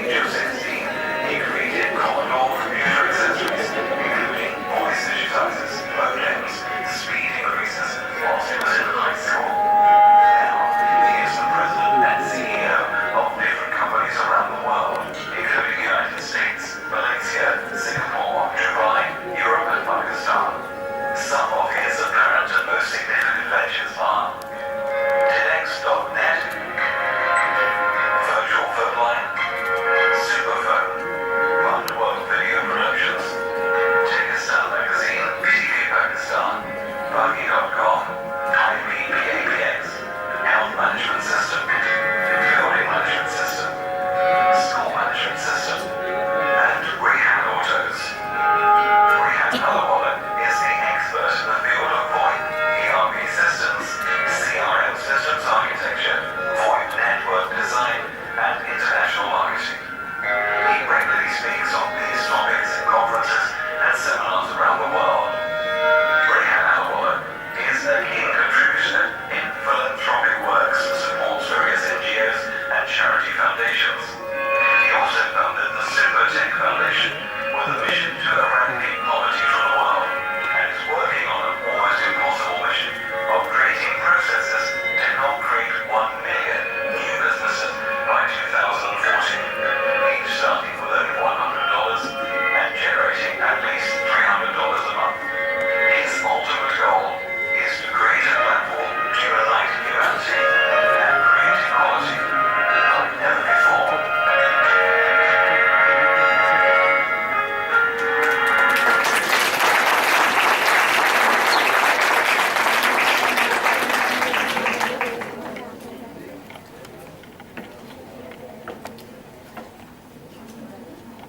age of 16, he created Commodore computer accessories, including voice digitizers, modems, speed increases, whilst he was in high school. Now, he is the president and CEO of different companies around the world, including the United States, Malaysia, Singapore, Dubai, Europe and Pakistan. Some of his apparent and most significant ventures are TEDx.net, Virtual Phone Line, Superphone, Wonderworld Video Productions, Pakistan Magazine, TV Pakistan, Buggy.com, IPPAPX, Health Management System, Building Management System, School Management System, and Rehan Autos. Rehan Alawala is the expert in the field of VoIP, ERP systems, CRM systems architecture, VoIP network design, and international marketing. He regularly speaks on these topics in conferences and seminars around the world. Rehan Alawala is a key contributor in philanthropic works that supports various NGOs and charity foundations. He also founded the Super Tech Foundation with a mission to eradicate poverty from the world and is working on an almost impossible mission of creating processes to help create 1 million new businesses by 2040, each starting with only $100 and generating at least $300 a month. His ultimate goal is to create a platform to unite humanity and create equality like never before.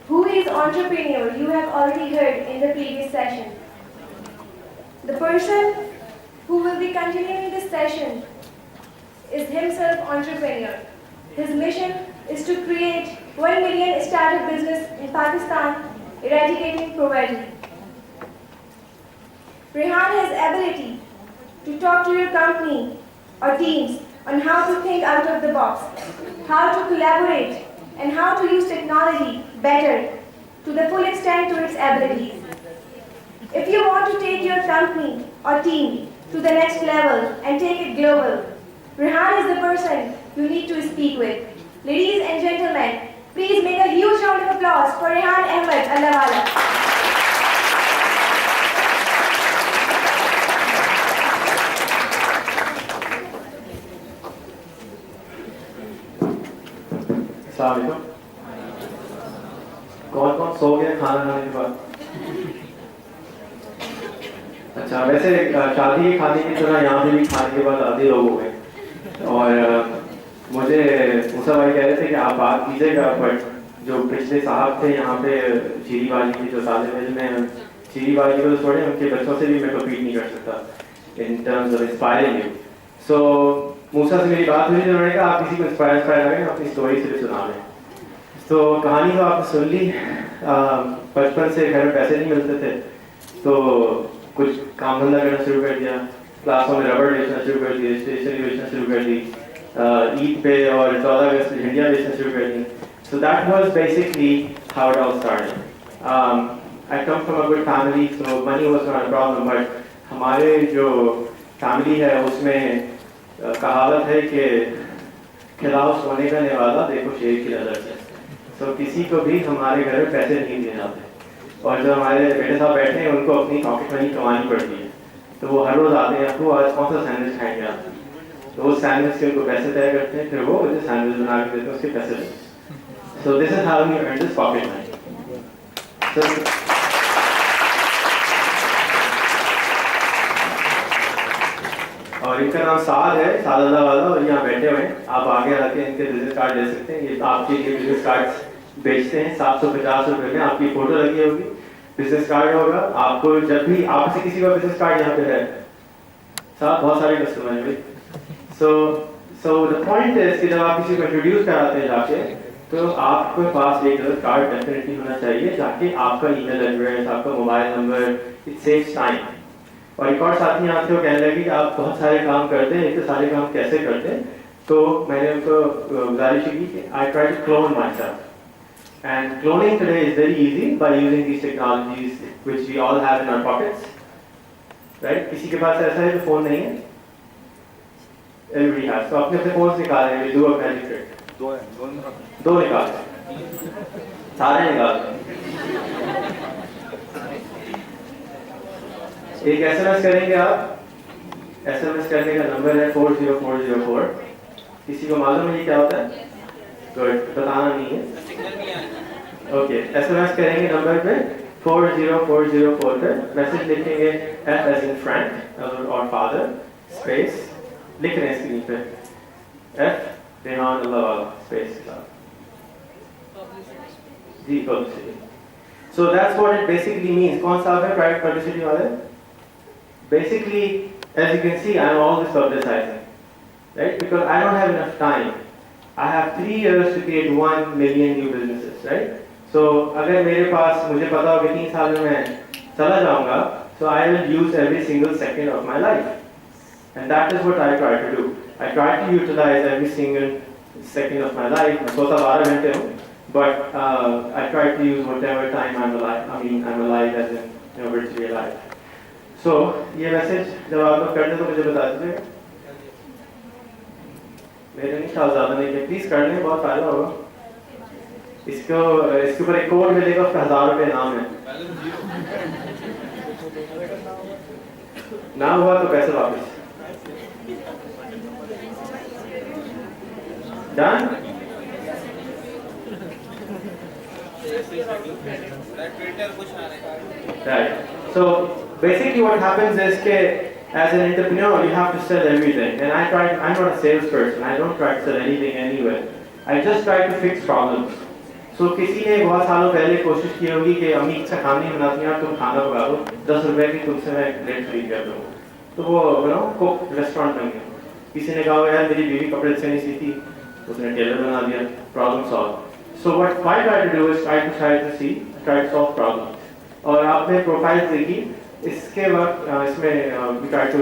Who is entrepreneur? You have already heard in the previous session. The person who will be continuing this session is himself entrepreneur. His mission is to create 1 million startup business in Pakistan, eradicating poverty. Rehan has ability to talk to your company or teams on how to think out of the box, how to collaborate, and how to use technology better to the full extent to its abilities. If you want to take your company or team to the next level and take it global, Rehan is the person you need to speak with. Ladies and gentlemen, please make a huge round of applause for Rehan Ahmed Alawala. कौन कौन सो गए खाना खाने के बाद? अच्छा, वैसे शादी के खाने की तरह यहाँ पे भी खाने के बाद आधे लोग हो गए और मुझे मूसा भाई कह रहे थे कि आप बात कीजिएगा, बट जो पिछले साहब थे यहाँ पे शीरीबाजी की जो तालिब इल्म में शीरीबाजी को छोड़े, उनके बच्चों से भी मैं कम्पीट नहीं कर सकता in terms of inspiring you. So Musa से मेरी बात हुई तो उन्होंने कहा आप किसी को इंस्पायर करें, अपनी स्टोरी से भी सुना लें। तो कहानी तो आपने सुन ली। बचपन से घर में पैसे नहीं मिलते थे तो कुछ काम धंधा करना शुरू कर दिया, क्लासों में रबड़ बेचना शुरू कर दिया, स्टेशनरी बेचना शुरू कर दी, ईद पे और 14 अगस्त पे झंडियाँ बेचना शुरू कर दी। So that was basically how it all started. I come from a good family, so money was not a problem, but हमारे जो फैमिली है उसमें कहावत है कि खिलाओ सोने का निवाला देखो शेर की नजर से। तो किसी को भी हमारे घर में पैसे नहीं दिए जाते और जो हमारे बेटे साहब बैठे हैं उनको अपनी पॉकेट मनी कमानी पड़ती है, तो वो हर रोज आते हैं आपको आज कौन सा सैंडविच खाएंगे आप, तो वो सैंडविच के उनको पैसे तय करते हैं, फिर वो मुझे सैंडविच बना के देते हैं, उसके पैसे देते हैं। So this is how we earn this pocket money. और इनका नाम साद है, सादा वाला, और यहाँ बैठे हुए हैं। आप आगे आके इनके बिजनेस कार्ड ले सकते हैं। ये आपके लिए बिजनेस कार्ड बेचते हैं 750 रुपये में, आपकी फोटो लगी होगी, बिजनेस कार्ड होगा। आपको जब भी आपसे किसी का बिजनेस कार्ड यहाँ पे है, साथ बहुत सारे कस्टमर हैं। सो द पॉइंट है कि जब आप किसी को इंट्रोड्यूस कराते हैं जाके, तो आपके पास एक कार्ड डेफिनेटली होना चाहिए, जाके आपका ईमेल एड्रेस, आपका mobile number, it saves time. और एक और साथी यहाँ थे, वो कहने लगे कि आप बहुत सारे काम करते हैं, इतने सारे काम कैसे करते हैं? तो मैंने उनको गुजारिश की कि I try to clone myself. And cloning today is very easy by using these technologies which we all have in our pockets. Right? किसी के पास ऐसा है जो फोन नहीं है? Everybody has. तो अपने अपने फोन निकालें, we do a magic trick. दो निकाल, सारे निकाल. एक SMS करेंगे आप. SMS करने का नंबर है 40404. किसी को मालूम है ये क्या होता है? गुड, बताना नहीं है. ओके, SMS करेंगे नंबर पे 40404 पे. मैसेज लिखेंगे F as in Frank और father स्पेस लिख रहे हैं स्क्रीन पे F रेहान अल्लाह वाला स्पेस के साथ. जी publicity. So that's what it basically means. कौन सा है private publicity वाले? Basically, as you can see, I'm always publicizing, right? Because I don't have enough time. I have 3 years to create 1 million new businesses, right? So अगर मेरे पास मुझे पता हो कि 3 साल में मैं चला जाऊंगा, so I will use every single second of my life, and that is what I try to do. I try to utilize every single second of my life. मैं सोता 12 घंटे हूँ, but I try to use whatever time I'm alive. I mean, I'm alive as in virtually alive. So ये message जब आप लोग करते तो मुझे बता दीजिएगा. मेरे नहीं ख्याल ज़्यादा नहीं है, प्लीज़ कर लें, बहुत फायदा होगा. इसके ऊपर एक कोड मिलेगा, उसका 1000 रुपये नाम है. ना हुआ तो पैसे वापस. Done. Right. So basically what happens is that as an entrepreneur you have to sell everything, and I'm not a salesperson. I don't try to sell anything anywhere. I just try to fix problems. So किसी ने बहुत सालों पहले कोशिश की होगी कि अम्मी अच्छा खाना नहीं बनाती हैं, तुम खाना पका दो, 10 रुपए की तुमसे मैं प्लेट खरीद कर दूँ, तो वो कुक रेस्टोरेंट बन गया. किसी ने कहा यार मेरी बीवी कपड़े अच्छे नहीं सीती, उसने टेलर बना दिया. Problem solve. So what I try to do is try to solve problems. और आपने प्रोफाइल देखी, इसके वक्त इसमें we try to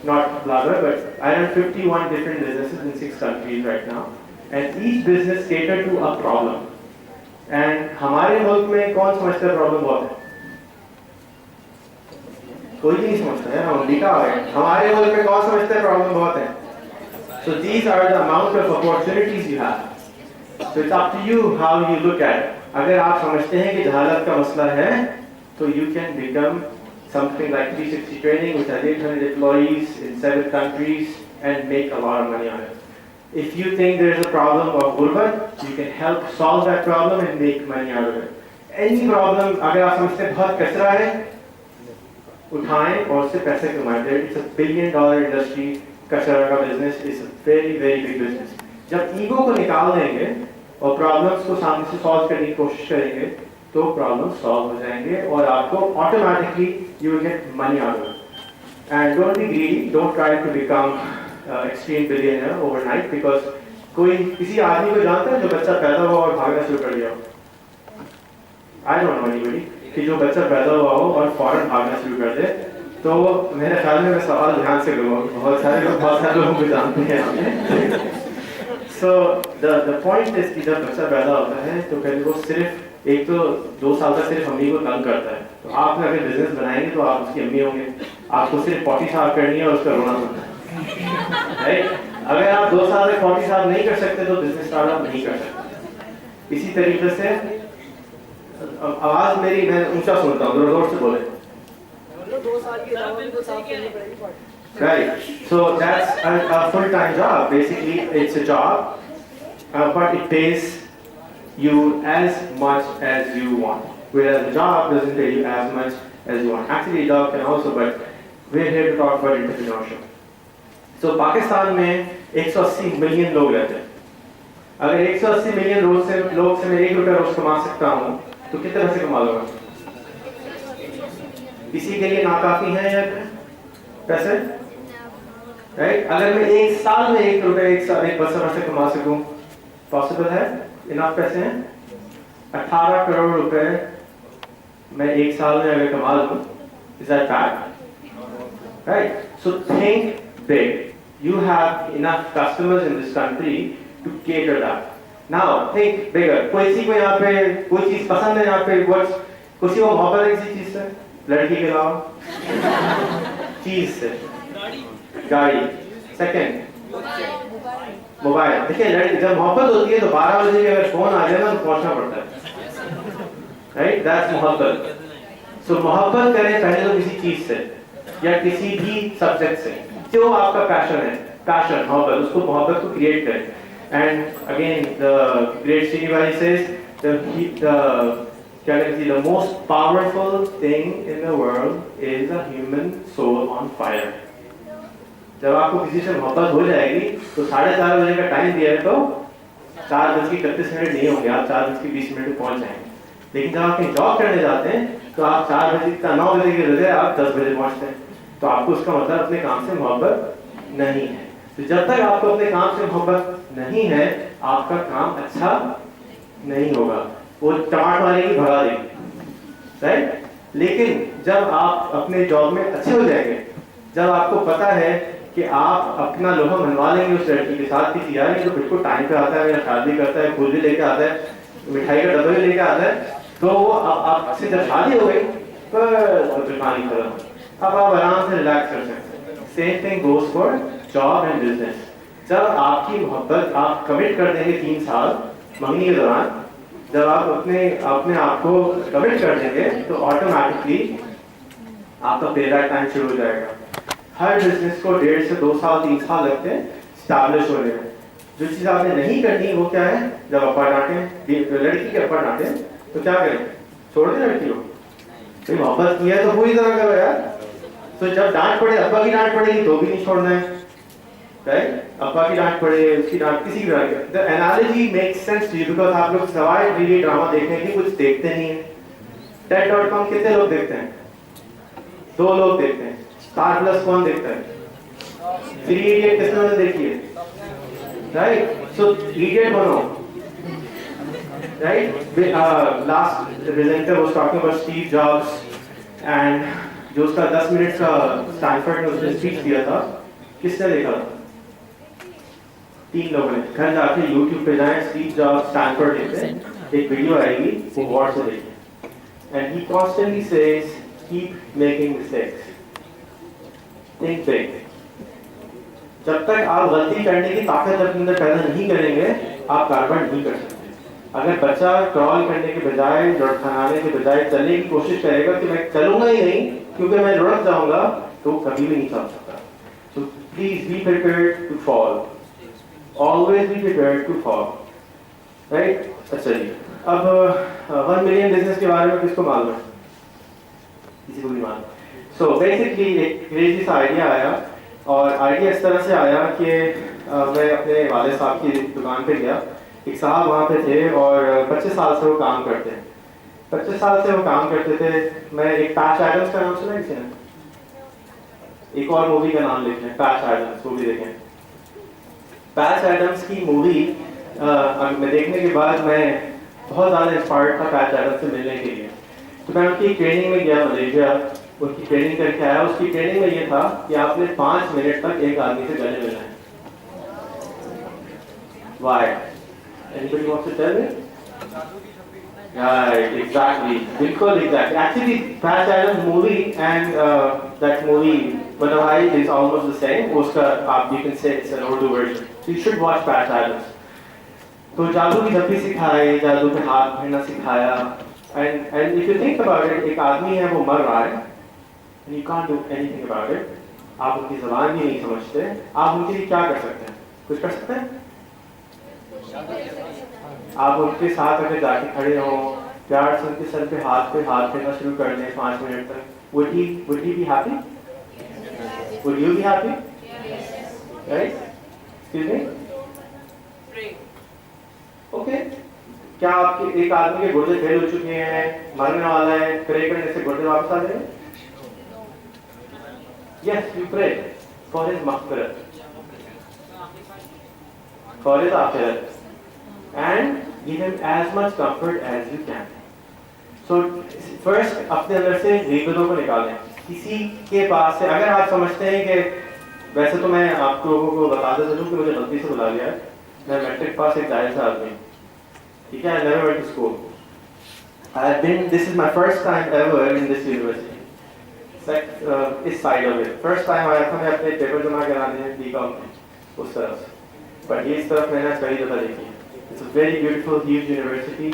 not blabber, but I run 51 different businesses in 6 countries right now, and each business cater to a problem. And हमारे मुल्क में कौन समझता है प्रॉब्लम बहुत है? कोई भी नहीं समझता है. हम लिखा है हमारे मुल्क में कौन समझता है प्रॉब्लम बहुत है? So these are the amount of opportunities you have. So it's up to you how you look at it. अगर आप समझते हैं कि जहालत का मसला है, तो you can become something like 360 Training, which has 800 employees in 7 countries, and make a lot of money on it. If you think there is a problem of gurbat, you can help solve that problem and make money out of it. Any problem, अगर आप समझते हैं बहुत कचरा है, उठाएं और उससे पैसे कमाएं. It's a $1 billion industry. कचरा का business is a very very big business. जब ईगो को निकाल देंगे और प्रॉब्लम्स को सामने से सॉल्व करने की कोशिश करेंगे, तो प्रॉब्लम सॉल्व हो जाएंगे और आपको automatically you will get money out of it. And don't be greedy, don't try to become extreme billionaire overnight, because कोई किसी आदमी को जानता है जो बच्चा पैदा हुआ और भागना शुरू कर दिया? आई डोंट नो एनीबॉडी कि जो बच्चा पैदा हुआ हो और फौरन भागना शुरू कर दे. तो मेरे ख्याल में मैं सवाल ध्यान से करूँगा, बहुत सारे लोगों को जानते हैं. So the point is कि जब बच्चा पैदा होता है तो पहले वो सिर्फ 1 तो 2 साल तक सिर्फ अम्मी को तंग करता है. तो आप अगर बिजनेस बनाएंगे तो आप उसकी अम्मी होंगे, आपको सिर्फ 40 साल करनी है और उसका रोना होता है, राइट? अगर आप 2 साल तक 40 साल नहीं कर सकते तो बिजनेस स्टार्टअप नहीं कर सकते. इसी तरीके से आवाज मेरी मैं ऊंचा सुनता हूँ, जोर से बोले. 2 साल की जॉब को साफ करनी पड़ेगी. Right. So that's a full-time job. Basically, it's a job, but it pays you as much as you want. Whereas a job doesn't pay you as much as you want. Actually, a job can also, but we're here to talk about entrepreneurship. So Pakistan में 180 million लोग रहते हैं. अगर 180 million लोग से मैं 1 रुपया रोज कमा सकता हूँ, तो कितने पैसे कमा लूँगा? किसी के लिए नाकाफी है या पैसे? राइट? अगर मैं 1 साल में 1 रुपया एक बच्चा से कमा सकूं, पॉसिबल है? इनफ पैसे हैं? 18 करोड़ रुपए मैं 1 साल में अगर कमा लूं, is that bad? Right? So think big. You have enough customers in this country to cater that. Now think bigger. कोई किसी को यहाँ पे कोई चीज पसंद है यहाँ पे किसी को मोहब्बत है किसी चीज से लड़की के अलावा चीज से गाड़ी सेकंड मोबाइल देखिए जब मोहब्बत होती है तो 12 बजे के अगर फोन आ जाए ना तो पहुंचना पड़ता है राइट दैट्स मोहब्बत सो मोहब्बत करें पहले तो किसी चीज से या किसी भी सब्जेक्ट से जो आपका पैशन मोहब्बत उसको मोहब्बत को क्रिएट करें and again the great Srinivas says the most powerful thing in the world is a human soul on fire जब आपको किसी से मोहब्बत हो जाएगी तो 4:30 बजे का टाइम दिया है तो 4:31 नहीं होंगे आप 4:20 में पहुंच जाएंगे लेकिन जब आप कहीं जॉब करने जाते हैं तो आप 9 बजे के बजाय आप 10 बजे पहुंचते हैं तो आपको उसका मतलब अपने काम से मोहब्बत नहीं है तो जब तक आपको अपने काम से मोहब्बत नहीं है आपका काम अच्छा नहीं होगा वो टमाटर वाले की भगा देगी राइट लेकिन जब आप अपने जॉब में अच्छे हो जाएंगे जब आपको पता है कि आप अपना लोहा मनवा लेंगे उस लड़की के साथ किसी यार ये तो बिल्कुल टाइम पे आता है मेरा शादी करता है फूल भी लेके आता है मिठाई का डब्बा भी लेके आता है तो वो आपसे जब शादी हो गई तो दुकान खत्म अब आप आराम से रिलैक्स कर सकते हैं same thing goes for job and business जब आपकी मोहब्बत आप कमिट कर देंगे 3 साल मंगनी के दौरान जब आप अपने आप को कमिट कर देंगे तो ऑटोमेटिकली आपका पेबैक टाइम शुरू हो जाएगा हर बिजनेस को 1.5 से 2 साल 3 साल लगते हैं स्टैब्लिश होने में जो चीज़ आपने नहीं करनी वो क्या है जब अप्पा डांटे लड़की के अप्पा डांटे तो क्या करें छोड़ दें लड़की को तो मोहब्बत की है तो पूरी तरह करो यार तो जब डांट पड़े अब्बा की डांट पड़ेगी तो भी नहीं छोड़ना है राइट अब्बा की डांट पड़े उसकी डांट किसी की डांट the analogy makes sense to you because आप लोग सवाल टीवी ड्रामा देखने की कुछ देखते नहीं है ted.com कितने लोग देखते हैं 2 लोग देखते हैं स्टार प्लस कौन देखता है 3 इडियट किसने देखी है राइट सो इडियट बनो right last presenter was talking about Steve jobs and जो उसका 10 मिनट का स्टैनफोर्ड में उसने स्पीच दिया था किसने देखा था 3 लोगों ने घर जाके YouTube पे जाएं स्टीव जॉब्स स्टैनफोर्ड लिखते एक वीडियो आएगी वो गौर से देखिए and he constantly says keep making mistakes think big जब तक आप गलती करने की ताकत अपने अंदर पैदा नहीं करेंगे आप कारबान नहीं कर सकते अगर बच्चा क्रॉल करने के बजाय लुढ़कनाने के बजाय चलने की कोशिश करेगा कि मैं चलूंगा ही नहीं क्योंकि मैं लुढ़क जाऊंगा तो कभी भी नहीं चल सकता so please be prepared to fall always be prepared to fall right अच्छा जी अब 1 मिलियन बिजनेस के बारे में किसको मालूम है किसी को नहीं मालूम so basically एक क्रेजी सा आइडिया आया और आइडिया इस तरह से आया कि मैं अपने वाले साहब की दुकान पे गया एक साहब वहाँ पे थे और 25 साल से वो काम करते हैं 25 साल से वो काम करते थे मैं एक पैच एडम्स का नाम सुना है किसी ने एक और मूवी का नाम लिखें पैच एडम्स वो भी देखें पैच एडम्स की मूवी मैं देखने के बाद मैं बहुत ज़्यादा इंस्पायर्ड था पैच एडम्स से मिलने के लिए तो मैं उनकी ट्रेनिंग में गया मलेशिया उसकी ट्रेनिंग करके आया उसकी ट्रेनिंग में ये था कि आपने 5 मिनट तक एक आदमी से गले मिलना है Why? Anybody wants to tell me? Right, exactly. Bilkul exactly. Actually, Patch Adams movie and that movie Badawai is almost the same. Uska, you can say it's an Urdu version. So you should watch Patch Adams. तो जादू की धप्पी सिखाई, जादू पे हाथ फेरना सिखाया, and if you think about it, एक आदमी है वो मर रहा है, and you can't do anything about it. आप उनकी ज़बान भी नहीं समझते, आप उनके लिए क्या कर सकते हैं? कुछ कर सकते हैं? आप उनके साथ अगर जाके खड़े हो प्यार से उनके सर पे हाथ फेरना शुरू कर दें 5 मिनट तक would he be happy? Would you be happy? Right? Excuse me? Okay. क्या आपके एक आदमी के गुर्दे फेल हो चुके हैं मरने वाला है प्रे करने से गुर्दे वापस आ जाएंगे? Yes, you pray for his maghfirat, for his akhirat, and give him as much comfort as you can. So first अपने अंदर से गिबतों को निकालें किसी के पास से अगर आप समझते हैं कि वैसे तो मैं आप लोगों को बताते चलूं कि मुझे गलती से बुला लिया है मैं मैट्रिक पास एक जाहिल सा आदमी ठीक है, I never went to school. This is my first time ever in this university. इस side of it first time आया था मैं अपने पेपर जमा कराने बीकॉम में उस तरफ से, पर ये इस तरफ मैंने पहली दफ़ा देखी है. It's a very beautiful huge university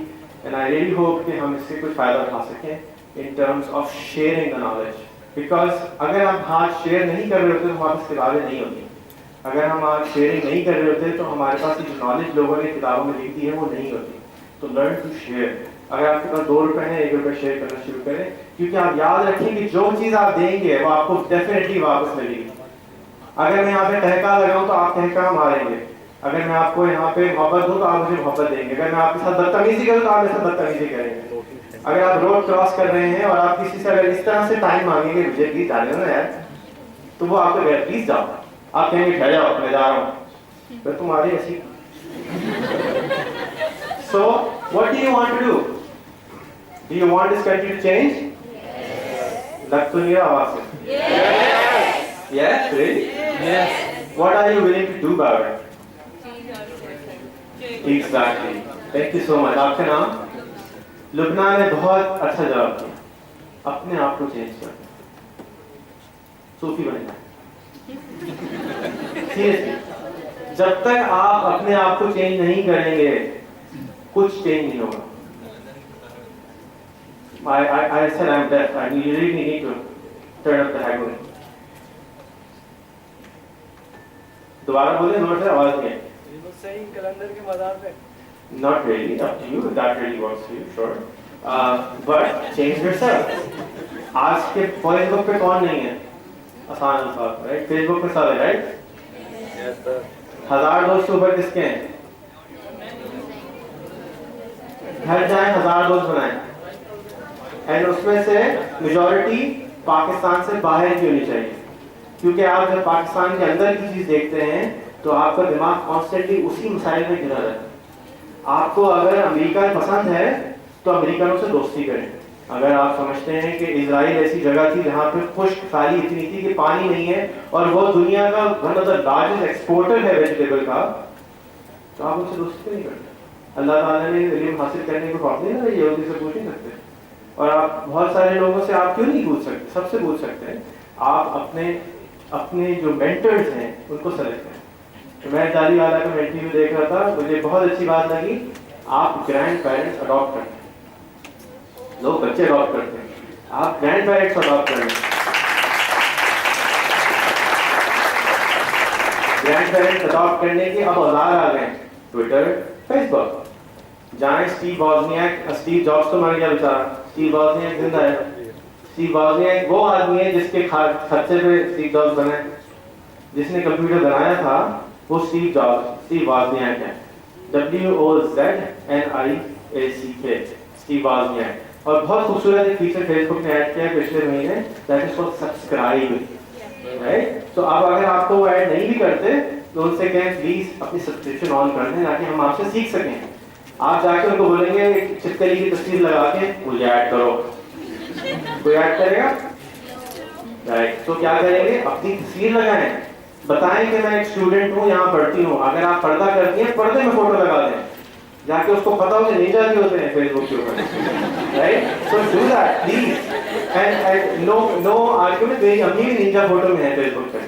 and I really hope कि हम इससे कुछ फ़ायदा उठा सकें इन terms of sharing the knowledge. Because अगर हम आज शेयर नहीं कर रहे होते तो हमारे पास किताबें नहीं होती. अगर हम आज शेयरिंग नहीं कर रहे होते तो हमारे पास जो नॉलेज लोगों ने किताबों में लिखी है वो नहीं होती. तो लर्न टू शेयर. अगर आपके पास 2 रुपए हैं, 1 रुपए शेयर करना शुरू करें, क्योंकि आप याद रखें कि जो चीज़ आप देंगे वो आपको डेफिनेटली वापस मिलेगी. अगर मैं यहाँ पे ठहका लगाऊं तो आप ठहका मारेंगे. अगर मैं आपको यहाँ पे मोहब्बत दूं तो आप मुझे मोहब्बत देंगे. अगर मैं आपके साथ बदतमीजी करूँ तो आप मेरे साथ बदतमीजी करेंगे. अगर आप रोड क्रॉस कर रहे हैं और आप किसी से अगर इस तरह से टाइम मांगेंगे, मुझे प्लीज जाने दो ना यार, तो वो आपको कहेगा प्लीज जाओ. आप कहेंगे ठहर जाओ मैं जा रहा हूँ, फिर तुम्हारी ऐसी. So what do you want to do? Do you want this country to change? लग तो नहीं रहा आवाज से. Yes, really? Yes. What are you willing to do about it? Exactly. Thank you so much. आपका नाम? लुबना ने बहुत अच्छा जवाब दिया. अपने आप को चेंज कर. सूफी बनेगा. Seriously. जब तक आप अपने आप को चेंज नहीं करेंगे कुछ चेंज नहीं होगा. I said I'm deaf. I really need to turn up the headphone. दोबारा बोले, नोट से आवाज नहीं आई. saying कैलेंडर के मदार पे. Not really. Up to you. If that really works for you, sure. But change yourself. आज के Facebook पे कौन नहीं है? आसान अल्फाज, right? Facebook पे सब है, right? Yes sir. 1000 दोस्त ऊपर किसके हैं? घर जाए 1000 दोस्त बनाए. एंड उसमें से मेजॉरिटी पाकिस्तान से बाहर की होनी चाहिए, क्योंकि आप जब पाकिस्तान के अंदर की चीज देखते हैं तो आपका दिमाग कॉन्स्टेंटली उसी मसाइल में घिरा रहता है. आपको अगर अमेरिका पसंद है तो अमेरिकनों से दोस्ती करें. अगर आप समझते हैं कि इजराइल ऐसी जगह थी जहाँ पे खुश्क खाली इतनी थी कि पानी नहीं है और वो दुनिया का one of the largest exporter है वेजिटेबल का, तो आप उनसे दोस्ती नहीं करते. अल्लाह ताला ने इल्म हासिल करने को कहा है, यहूदी से पूछ नहीं सकते. और आप बहुत सारे लोगों से आप क्यों नहीं पूछ सकते? सबसे पूछ सकते हैं. आप अपने जो मेंटर्स हैं उनको सेलेक्ट करें. तो मैं जाली वाला का इंटरव्यू देख रहा था, मुझे बहुत अच्छी बात लगी. आप ग्रैंड पेरेंट्स अडॉप्ट करते हैं. लोग बच्चे अडॉप्ट करते हैं, आप ग्रैंड पेरेंट्स अडॉप्ट करें. ग्रैंड पेरेंट्स अडॉप्ट करने के अब औजार आ गए. Twitter, Facebook. जाए स्टीव जॉब्स तो मर गया बेचारा. स्टीव वॉजनियाक जिंदा है. स्टीव वॉजनियाक वो आदमी है जिसके खर्चे पे स्टीव जॉब्स बने. जिसने कंप्यूटर बनाया था वो स्टीव वॉजनियाक है. WOZNIACK, Steve वॉजनियाक. और बहुत खूबसूरत एक फीचर फेसबुक ने ऐड किया पिछले महीने, that is called subscribe. Right? तो अब अगर आपको वो ऐड नहीं भी करते तो उनसे कहें प्लीज अपनी सब्सक्रिप्शन ऑन कर दें ताकि हम आपसे सीख सकें. आप जाके उनको बोलेंगे चिपकली की तस्वीर लगा के मुझे ऐड करो, कोई ऐड करेगा? राइट. तो क्या करेंगे? अपनी तस्वीर लगाएं, बताएं कि मैं एक स्टूडेंट हूँ, यहाँ पढ़ती हूँ. अगर आप पर्दा करती हैं, पर्दे में फोटो लगा दें, जाके उसको पता हो कि निंजा भी होते हैं फेसबुक के ऊपर. Right? So do that please. And no argument. मेरी अम्मी भी निंजा फोटो में है फेसबुक पे.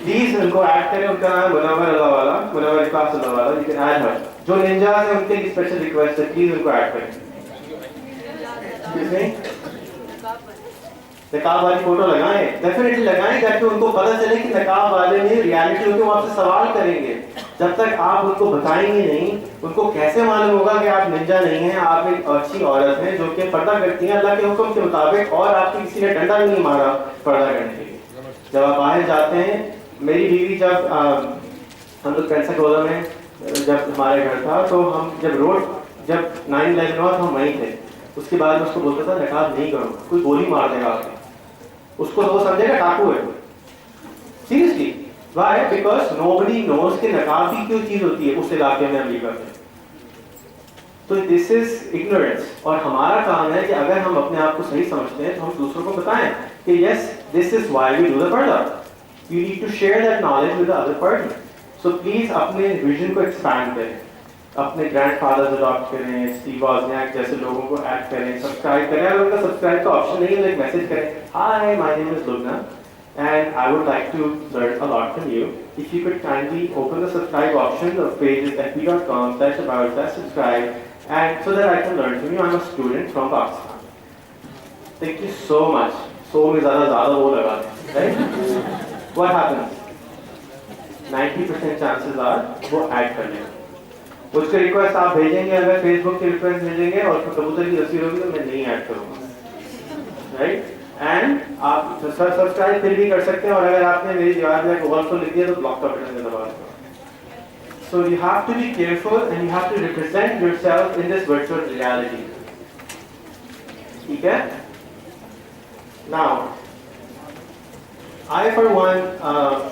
प्लीज उनको ऐड करें. उनका नाम Munawwar Allahwala, Munawwar Ikhlas Allahwala. You can add her. जो निंजा है उनके लिए स्पेशल रिक्वेस्ट है, प्लीज उनको ऐड करें. किसने नकाब वाली फोटो लगाएं, डेफिनेटली लगाएं, ताकि उनको पता चले कि नकाब वाले में रियलिटी होती है. वो आपसे सवाल करेंगे. जब तक आप उनको बताएंगे नहीं, उनको कैसे मालूम होगा कि आप निंजा नहीं हैं, आप एक अच्छी औरत हैं जो कि पर्दा करती हैं अल्लाह के हुक्म के मुताबिक, और आपकी किसी ने डंडा भी नहीं मारा पर्दा करने के लिए. जब आप बाहर जाते हैं, मेरी बीवी जब हम लोग पेंसाकोला में जब हमारे घर था, तो हम जब 9/11 हुआ तो हम वहीं थे. उसके बाद मैं उसको बोलता था नकाब नहीं करो, कोई गोली मार देगा आपको. उसको तो वो समझेगा डाकू है. Seriously. Why? Because nobody knows कि नकाब भी क्यों चीज होती है उस इलाके में, अमेरिका में. तो दिस इज इग्नोरेंस. और हमारा काम है कि अगर हम अपने आप को सही समझते हैं तो हम दूसरों को बताएं कि yes this is why we do the purdah. You need to share that knowledge with the other person. So please अपने विजन को एक्सपैंड करें. अपने ग्रैंडफादर्स अडॉप्ट करें, स्टीव वॉज़नियाक जैसे लोगों को ऐड करें, सब्सक्राइब करें। अगर उनका सब्सक्राइब का ऑप्शन नहीं है तो एक मैसेज करें, hi my name is Lubna and I would like to learn a lot from you. If you could kindly open the subscribe option of pages fb.com/about/subscribe, and so that I can learn from you. I'm a student from Pakistan. Thank you so much. So में ज़्यादा वो लगा, right? What happens? 90% chances are वो add कर लेंगे। उसके request आप भेजेंगे, अगर फेसबुक की रिक्वेस्ट भेजेंगे और कबूतर की रसीद होगी तो मैं नहीं ऐड करूँगा, राइट? एंड आप सब्सक्राइब फिर भी कर सकते हैं, और अगर आपने मेरी दीवार में गॉल को लिख दिया तो ब्लॉक का बटन दबा दो। So you have to be careful and you have to represent yourself in this virtual reality, ठीक है? Now I for one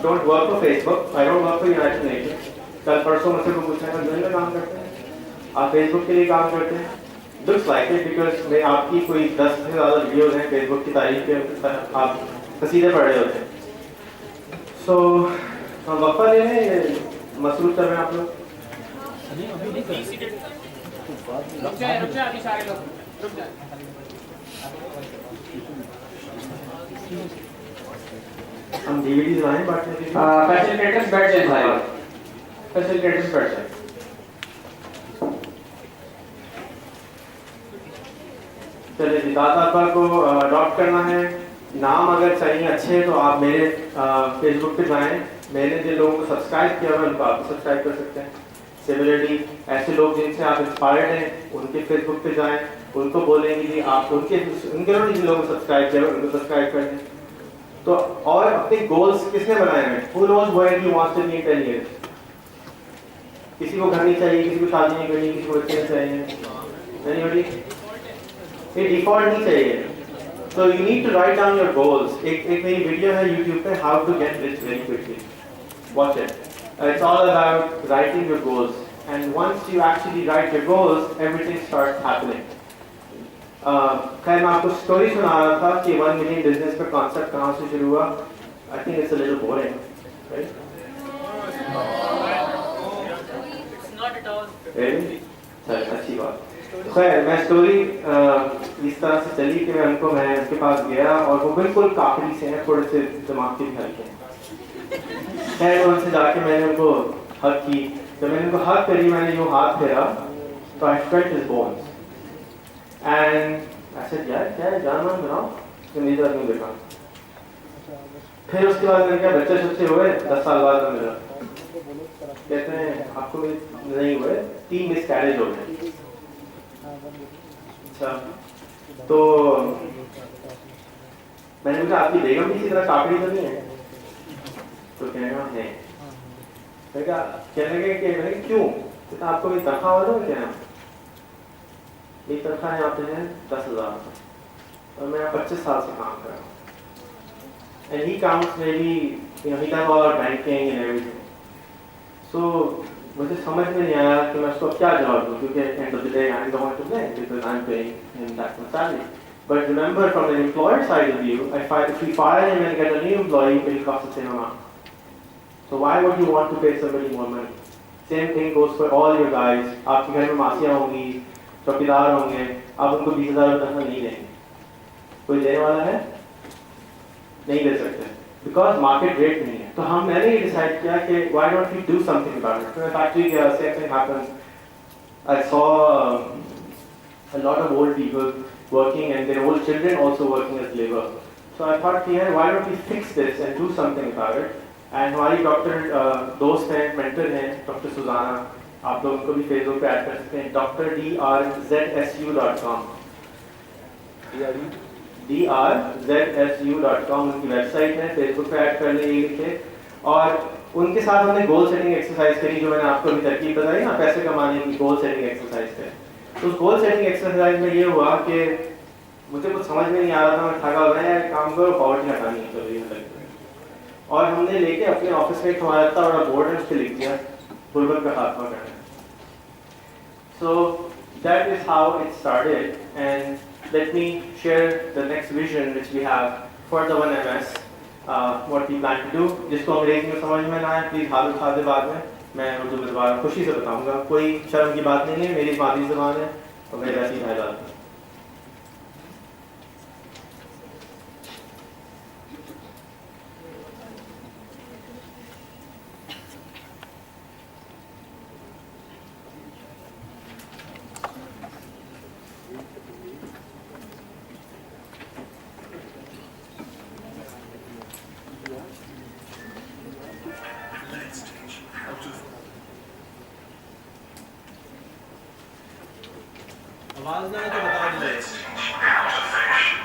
don't work for Facebook. I don't work for United Nations. कल परसों मुझसे को पूछा है मैं काम करते हैं, आप फेसबुक के लिए काम करते हैं? Looks like it because मैं आपकी कोई 10 से ज़्यादा वीडियोज़ हैं फेसबुक की तारीफ के, आप कसीदे पढ़ रहे होते हैं। So हम वफ़ा ले लें, मसरूफ़ कर रहे हैं आप लोग? रुक जाए अभी सारे लोग रुक जाए। हम डीवीडीज लाएं बांटने के लिए? फैसिलिटेटर्स बैठ जाए सारे। फैसिलिटेटर्स बैठ जाए। चलिए जी, दादा को अडॉप्ट करना है। नाम अगर चाहिए अच्छे तो आप मेरे फेसबुक पे जाएं, मैंने जिन लोगों को सब्सक्राइब किया हुआ उनको आप सब्सक्राइब कर सकते हैं। सिमिलरली ऐसे लोग जिनसे आप इंस्पायर्ड हैं उनके फेसबुक पे जाएं, उनको बोलेंगे कि आप उनके जिन लोगों को सब्सक्राइब किया उनको सब्सक्राइब कर दें। तो और अपने गोल्स किसने बनाए हैं? Who knows where he wants to be in 10 years? किसी को घर नहीं चाहिए, किसी को शादी नहीं करनी, किसी को बच्चे नहीं चाहिए, anybody? ये डिफॉल्ट नहीं चाहिए। So you need to write down your goals. एक मेरी वीडियो है YouTube पे, How to Get Rich Very Quickly. Watch it. It's all about writing your goals. And once you actually write your goals, everything starts happening. खैर मैं आपको story सुना रहा था कि 1 मिलियन बिजनेस का कॉन्सेप्ट कहाँ से शुरू हुआ। I think it's a little boring, right? अच्छी बात। खैर मैं स्टोरी इस तरह से चली कि मैं उसके पास गया और वो बिल्कुल काकड़ी से हैं, थोड़े से दिमाग के भी हल्के हैं। खैर उनसे जाके मैंने उनको हक की। जब मैंने उनको हक करी, मैंने यूँ हाथ फेरा तो I felt his bones and I said यार क्या है, जान मान बनाओ तो मेरी तरफ नहीं देखा। फिर उसके बाद मैंने कहा बच्चे सच्चे हुए, 10 साल बाद में मिला, कहते हैं आपको नहीं हुए, 3 मिसकैरेज हो गए। अच्छा तो मैंने कहा आपकी बेगम भी इसी तरह काकड़ी तो नहीं है? तो कहना है, कहने लगे कि मैंने क्यों? तो आपको भी तनख्वाह वाला है क्या? एक तनख्वाह यहाँ पे है 10,000 और मैं 25 साल से काम कर रहा हूँ। And he counts maybe, he does all our banking and everything. So मुझे समझ में नहीं आया कि मैं उसको क्या जवाब दूँ, क्योंकि end of the day I'm the one to blame because I'm paying him that much salary. But remember, from the employer side of view, if we fire him and get a new employee, it will cost the same amount. So why would you want to pay somebody more money? Same thing goes for all your guys. आपके घर में मासियाँ होंगी, चौकीदार होंगे, आप उनको 20,000 रुपये नहीं देंगे। कोई देने वाला है? नहीं दे सकते, बिकॉज मार्केट रेट नहीं है। तो मैंने ये डिसाइड किया कि why don't we do something about it? मैं फैक्ट्री गया, same thing happened. I saw a lot of old people working and their old children also working as labor. So I thought, why don't we fix this and do something about it? And हमारी doctor दोस्त हैं, mentor हैं, doctor सुजाना, आप लोग उनको भी Facebook पे add कर सकते हैं, drzsu.com drzsu.com उनकी वेबसाइट है, फेसबुक पे ऐड कर लें, ये लिखे। और उनके साथ हमने गोल सेटिंग एक्सरसाइज करी, जो मैंने आपको अभी तरकीब बताई ना पैसे कमाने की गोल सेटिंग एक्सरसाइज है। तो उस गोल सेटिंग एक्सरसाइज में ये हुआ कि मुझे कुछ समझ में नहीं आ रहा था, मैं थका हुआ है, काम करो, पॉवर्टी हटानी है चलो ये। और हमने लेके अपने ऑफिस में एक हमारा इतना बड़ा बोर्ड है, उस पर लिख दिया गुर्बत का खात्मा करना। So that is how it started and let me share the next vision which we have for the 1MS, what we plan to do. जिसको अंग्रेजी में समझ में ना आए प्लीज हाथ उठा दे बाद में। मैं उर्दू में दोबारा खुशी से बताऊंगा, कोई शर्म की बात नहीं है, मेरी मादरी ज़ुबान है और मैं वैसे ही भाई जाता हूँ। आवाज ना आए तो बता दीजिए। Let's teach how to fish.